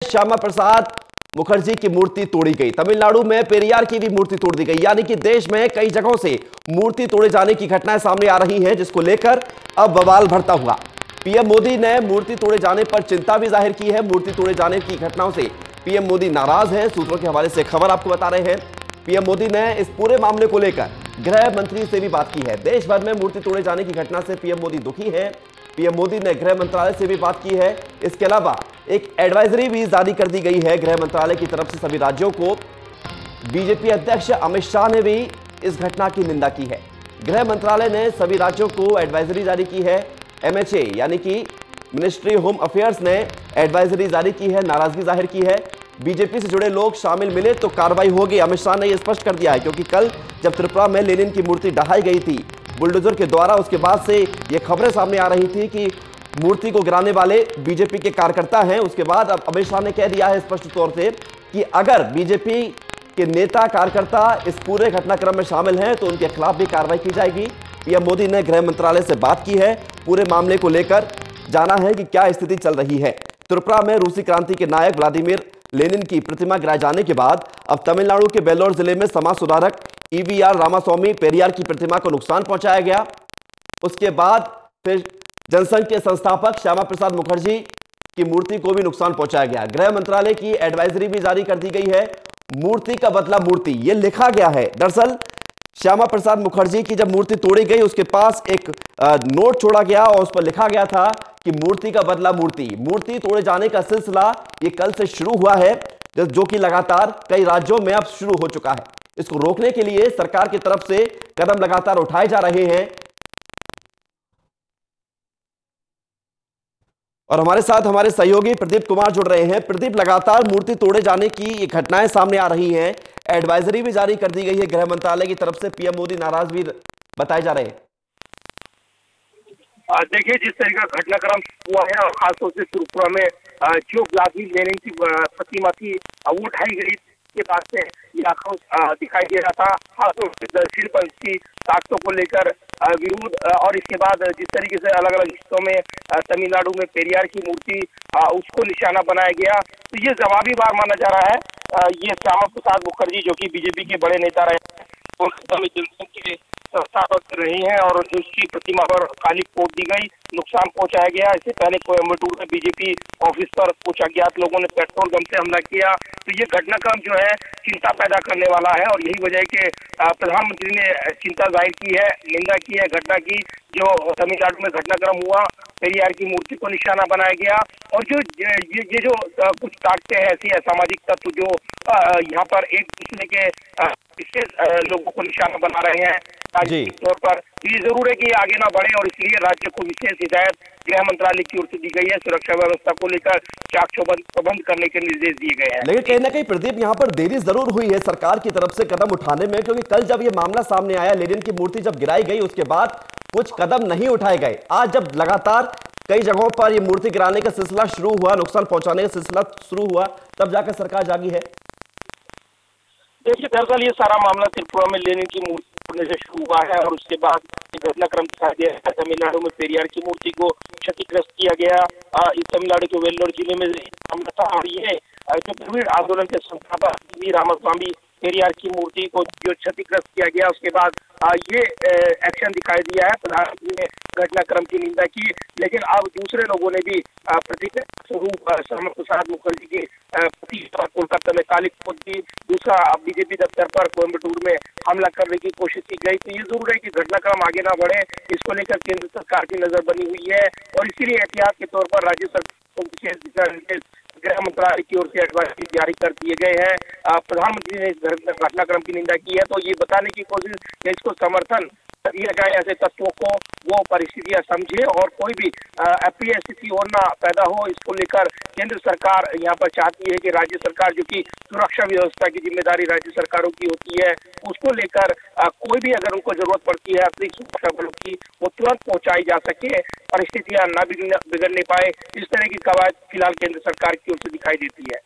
श्यामा प्रसाद मुखर्जी की मूर्ति तोड़ी गई। तमिलनाडु में पेरियार की भी मूर्ति तोड़ दी गई। यानी कि देश में कई जगहों से मूर्ति तोड़े जाने की घटनाएं सामने आ रही हैं, जिसको लेकर अब बवाल बढ़ता हुआ। पीएम मोदी ने मूर्ति तोड़े जाने पर चिंता भी जाहिर की है। मूर्ति तोड़े जाने की घटनाओं से पीएम मोदी नाराज हैं। सूत्रों के हवाले से खबर आपको बता रहे हैं। पीएम मोदी ने इस पूरे मामले को लेकर गृह मंत्री से भी बात की है। देश भर में मूर्ति तोड़े जाने की घटना से पीएम मोदी दुखी है। पीएम मोदी ने गृह मंत्रालय से भी बात की है। इसके अलावा एक एडवाइजरी भी जारी कर दी गई है गृह मंत्रालय की तरफ से सभी राज्यों को। बीजेपी अध्यक्ष अमित शाह ने भी इस घटना की निंदा की है। गृह मंत्रालय ने सभी राज्यों को एडवाइजरी जारी की है। एमएचए यानी कि मिनिस्ट्री होम अफेयर्स ने एडवाइजरी जारी की है, नाराजगी जाहिर की है। बीजेपी से जुड़े लोग शामिल मिले तो कार्रवाई होगी, अमित शाह ने यह स्पष्ट कर दिया है। क्योंकि कल जब त्रिपुरा में लेनिन की मूर्ति ढहाई गई थी बुलडोजर के द्वारा, उसके बाद से ये खबरें सामने आ रही थी कि मूर्ति को गिराने वाले बीजेपी के कार्यकर्ता हैं। उसके बाद अब अमित शाह ने कह दिया है स्पष्ट तौर से कि अगर बीजेपी के नेता कार्यकर्ता इस पूरे घटनाक्रम में शामिल हैं तो उनके खिलाफ भी कार्रवाई की जाएगी। पीएम मोदी ने गृह मंत्रालय से बात की है, पूरे मामले को लेकर जाना है कि क्या स्थिति चल रही है। त्रिपुरा में रूसी क्रांति के नायक व्लादिमीर लेनिन की प्रतिमा गिराए जाने के बाद अब तमिलनाडु के वेल्लोर जिले में समाज सुधारक ईवीआर रामास्वामी पेरियार की प्रतिमा को नुकसान पहुंचाया गया। उसके बाद फिर जनसंघ के संस्थापक श्यामा प्रसाद मुखर्जी की मूर्ति को भी नुकसान पहुंचाया गया। गृह मंत्रालय की एडवाइजरी भी जारी कर दी गई है। मूर्ति का बदला मूर्ति, यह लिखा गया है। दरअसल श्यामा प्रसाद मुखर्जी की जब मूर्ति तोड़ी गई उसके पास एक नोट छोड़ा गया और उस पर लिखा गया था कि मूर्ति का बदला मूर्ति। मूर्ति तोड़े जाने का सिलसिला ये कल से शुरू हुआ है, जो कि लगातार कई राज्यों में अब शुरू हो चुका है। इसको रोकने के लिए सरकार की तरफ से कदम लगातार उठाए जा रहे हैं। और हमारे साथ हमारे सहयोगी प्रदीप कुमार जुड़ रहे हैं। प्रदीप, लगातार मूर्ति तोड़े जाने की ये घटनाएं सामने आ रही हैं। एडवाइजरी भी जारी कर दी गई है गृह मंत्रालय की तरफ से। पीएम मोदी नाराज भी बताए जा रहे हैं। देखिए, जिस तरह का घटनाक्रम हुआ है और खासतौर से त्रिपुरा में जो व्लादिमीर लेनिन की प्रतिमा थी वो उठाई गई के बाद से ये आक्रोश दिखाई दे रहा था। खासतौर से दक्षिणपंथी ताकतों को लेकर विरोध, और इसके बाद जिस तरीके से अलग अलग हिस्सों में तमिलनाडु में पेरियार की मूर्ति उसको निशाना बनाया गया, तो ये जवाबी वार माना जा रहा है। ये श्यामा प्रसाद मुखर्जी जो कि बीजेपी के बड़े नेता रहे, जनसंघ के संस्थापक रहे हैं, और उसकी प्रतिमा पर काली पोत दी गई, नुकसान पहुंचाया गया। इससे पहले कोयम्बटूर में बीजेपी ऑफिस पर कुछ अज्ञात लोगों ने पेट्रोल बम से हमला किया। तो ये घटनाक्रम जो है चिंता पैदा करने वाला है, और यही वजह है कि प्रधानमंत्री ने चिंता जाहिर की है, निंदा की है घटना की जो तमिलनाडु में घटनाक्रम हुआ, पेरियार की मूर्ति को निशाना बनाया गया। और जो ये जो कुछ ताकतें हैं, ऐसी असामाजिक तत्व जो यहाँ पर एक दूसरे के लोगों को निशाना बना रहे हैं राजनीतिक तौर पर, तो ये जरूर है कि आगे ना बढ़े, और इसलिए राज्य को विशेष हिदायत गृह मंत्रालय की ओर से दी गई है। सुरक्षा व्यवस्था को लेकर चाक चौबंद प्रबंध करने के निर्देश दिए गए हैं। लेकिन कहीं ना कहीं प्रदीप, यहाँ पर देरी जरूर हुई है सरकार की तरफ से कदम उठाने में, क्योंकि कल जब ये मामला सामने आया, लेनिन की मूर्ति जब गिराई गई उसके बाद कुछ कदम नहीं उठाए गए। आज जब लगातार कई जगहों पर ये मूर्ति गिराने का सिलसिला शुरू हुआ, नुकसान पहुंचाने का सिलसिला शुरू हुआ, तब जाकर सरकार जागी है। देखिए, दरअसल ये सारा मामला त्रिपुरा में लेनिन की मूर्ति तोड़ने से शुरू हुआ है, और उसके बाद घटनाक्रम दिखाई दिया है। तमिलनाडु में पेरियार की मूर्ति को क्षतिग्रस्त किया गया। तमिलनाडु के वेल्लोर जिले में मामला था, और ये जो द्रविड़ आंदोलन के संस्थापक वी रामास्वामी पेरियार की मूर्ति को जो क्षतिग्रस्त किया गया, उसके बाद ये एक्शन दिखाई दिया है। प्रधानमंत्री ने घटनाक्रम की निंदा की, लेकिन अब दूसरे लोगों ने भी प्रतिक्रिया स्वरूप श्यामा प्रसाद मुखर्जी की प्रतिमा कोलकाता में काली पोत दी। दूसरा, बीजेपी दफ्तर पर कोयम्बटूर में हमला करने की कोशिश की गई। तो ये जरूर है कि घटनाक्रम आगे ना बढ़े, इसको लेकर केंद्र सरकार की नजर बनी हुई है, और इसीलिए एहतियात के तौर पर राज्य सरकार को विशेष दिशा निर्देश गृह मंत्रालय की ओर से एडवाइजरी जारी कर दिए गए हैं। प्रधानमंत्री ने इस घटनाक्रम की निंदा की है, तो ये बताने की कोशिश कि इसको समर्थन दिया जाए ऐसे तत्वों को, वो परिस्थितियां समझे, और कोई भी अप्रिय स्थिति और ना पैदा हो। इसको लेकर केंद्र सरकार यहाँ पर चाहती है कि राज्य सरकार, जो कि सुरक्षा व्यवस्था की जिम्मेदारी राज्य सरकारों की होती है, उसको लेकर कोई भी अगर उनको जरूरत पड़ती है अतिरिक्त सुरक्षा बलों की, वो तुरंत पहुंचाई जा सके, परिस्थितियां न बिगड़ने पाए। इस तरह की कवायद फिलहाल केंद्र सरकार की ओर से दिखाई देती है।